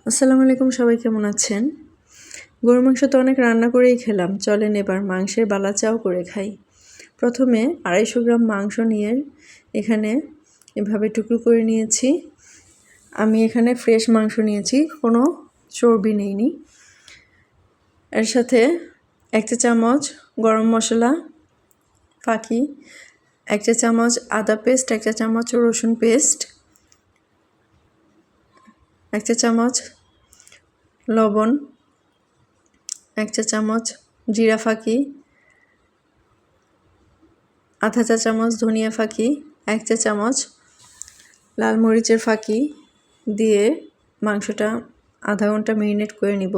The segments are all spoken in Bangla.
আসসালামু আলাইকুম, সবাই কেমন আছেন? গরুর মাংস তো অনেক রান্না করেই খেলাম, চলেন এবার মাংসের বালাচাও করে খাই। প্রথমে 250 গ্রাম মাংস নিয়ে এখানে এভাবে টুকরো করে নিয়েছি। আমি এখানে ফ্রেশ মাংস নিয়েছি, কোনো চর্বি নেইনি। এর সাথে 1 চা চামচ গরম মশলা ফাঁকি, 1 চা চামচ আদা পেস্ট, 1 চা চামচ রসুন পেস্ট, 1 চা চামচ লবণ, 1 চা চামচ জিরা ফাঁকি, আধা চা চামচ ধনিয়া ফাঁকি, 1 চা চামচ লাল মরিচের ফাঁকি দিয়ে মাংসটা আধা ঘন্টা ম্যারিনেট করে নিব।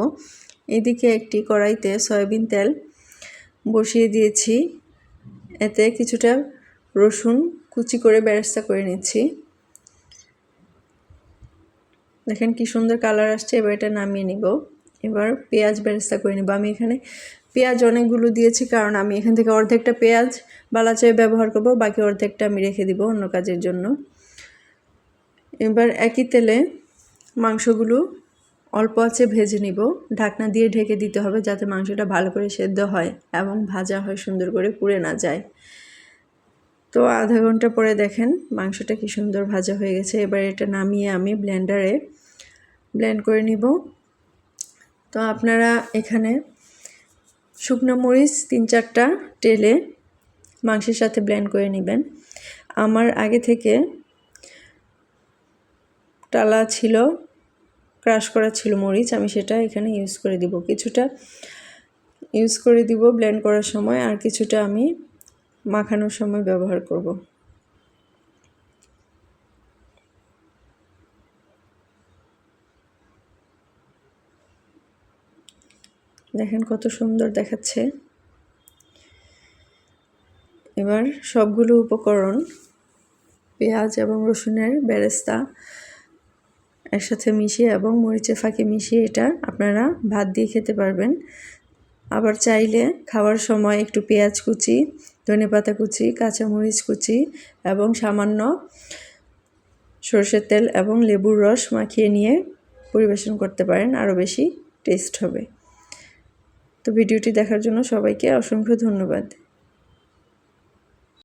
এদিকে একটি কড়াইতে সয়াবিন তেল বসিয়ে দিয়েছি, এতে কিছুটা রসুন কুচি করে বেরেস্তা করে নিচ্ছি। দেখেন কি সুন্দর কালার আসছে। এবার এটা নামিয়ে নিব। এবার পেঁয়াজ বেরেস্তা করে নিব। আমি এখানে পেঁয়াজ অনেকগুলো দিয়েছি, কারণ আমি এখান থেকে অর্ধেকটা পেঁয়াজ বালাচায় ব্যবহার করব, বাকি অর্ধেকটা আমি রেখে দিব অন্য কাজের জন্য। এবার একই তেলে মাংসগুলো অল্প আঁচে ভেজে নিব। ঢাকনা দিয়ে ঢেকে দিতে হবে, যাতে মাংসটা ভালো করে সেদ্ধ হয় এবং ভাজা হয়, সুন্দর করে পুড়ে না যায়। তো আধা ঘন্টা পরে দেখেন মাংসটা কি সুন্দর ভাজা হয়ে গেছে। এবার এটা নামিয়ে আমি ব্লেন্ডারে ব্লেন্ড করে নিব। তো আপনারা এখানে শুকনো মরিচ 3-4টা টেলে মাংসের সাথে ব্লেন্ড করে নেবেন। আমার আগে থেকে টালা ছিল, ক্রাশ করা ছিল মরিচ, আমি সেটা এখানে ইউজ করে দিব। কিছুটা ইউজ করে দিব ব্লেন্ড করার সময়, আর কিছুটা আমি মাখানোর সময় ব্যবহার করব। দেখেন কত সুন্দর দেখাচ্ছে। এবার সবগুলো উপকরণ পেঁয়াজ এবং রসুনের বেরেস্তা একসাথে মিশিয়ে এবং মরিচের ফাঁকি মিশিয়ে এটা আপনারা ভাত দিয়ে খেতে পারবেন। আবার চাইলে খাওয়ার সময় একটু পেঁয়াজ কুচি, ধনেপাতা কুচি, কাঁচামরিচ কুচি এবং সামান্য সরষের তেল এবং লেবুর রস মাখিয়ে নিয়ে পরিবেশন করতে পারেন, আরও বেশি টেস্ট হবে। তো ভিডিওটি দেখার জন্য সবাইকে অসংখ্য ধন্যবাদ।